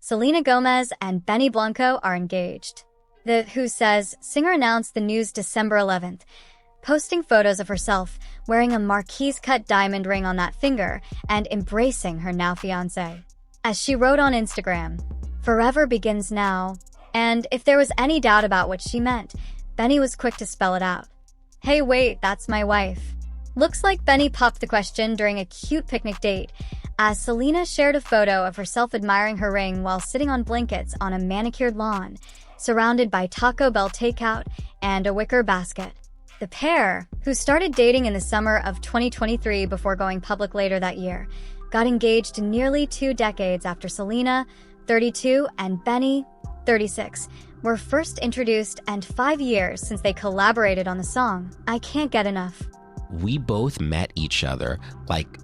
Selena Gomez and Benny Blanco are engaged. The Who says singer announced the news December 11th, posting photos of herself wearing a Marquise-cut diamond ring on that finger and embracing her now fiancé. As she wrote on Instagram, "Forever begins now." And if there was any doubt about what she meant, Benny was quick to spell it out. "Hey, wait, that's my wife." Looks like Benny popped the question during a cute picnic date, as Selena shared a photo of herself admiring her ring while sitting on blankets on a manicured lawn, surrounded by Taco Bell takeout and a wicker basket. The pair, who started dating in the summer of 2023 before going public later that year, got engaged nearly 2 decades after Selena, 32, and Benny, 36, were first introduced, and 5 years since they collaborated on the song "I Can't Get Enough." We both met each other like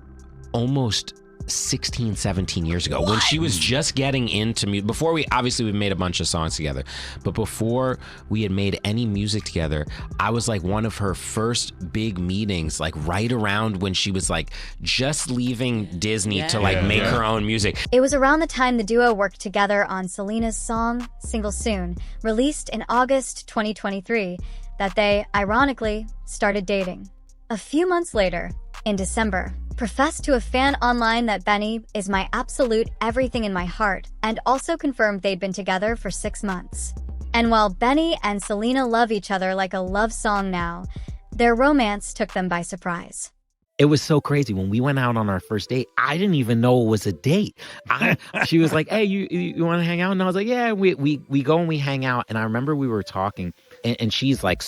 almost 16, 17 years ago. When she was just getting into music. Before we made a bunch of songs together, but before we had made any music together, I was like one of her first big meetings, like right around when she was like just leaving Disney to make her own music. It was around the time the duo worked together on Selena's song "Single Soon," released in August 2023, that they, ironically, started dating. A few months later, in December, professed to a fan online that Benny is my absolute everything in my heart, and also confirmed they'd been together for 6 months. And while Benny and Selena love each other like a love song now, their romance took them by surprise. It was so crazy. When we went out on our first date, I didn't even know it was a date. She was like, "Hey, you want to hang out?" And I was like, "Yeah." We go and we hang out. And I remember we were talking, and she's like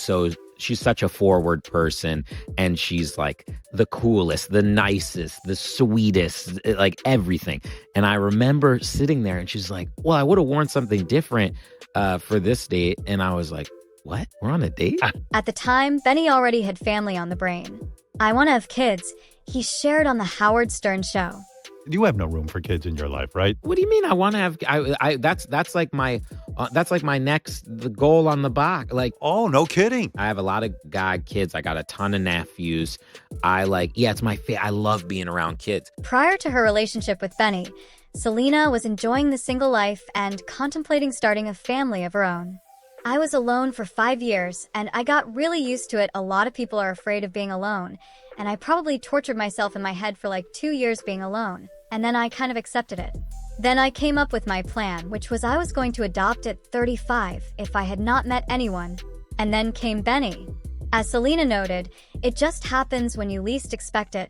she's such a forward person, and she's like the coolest, the nicest, the sweetest, like everything. And I remember sitting there, and she's like, "Well, I would have worn something different for this date." And I was like, "What? We're on a date?" At the time, Benny already had family on the brain. "I want to have kids," he shared on the Howard Stern show. You have no room for kids in your life, right? What do you mean? I want to have? That's like my the goal on the box. Like, Oh, no kidding. I have a lot of kids. I got a ton of nephews. It's my I love being around kids. Prior to her relationship with Benny, Selena was enjoying the single life and contemplating starting a family of her own. "I was alone for 5 years, and I got really used to it. A lot of people are afraid of being alone, and I probably tortured myself in my head for like 2 years being alone, and then I kind of accepted it. Then I came up with my plan, which was I was going to adopt at 35 if I had not met anyone. And then came Benny." As Selena noted, "It just happens when you least expect it,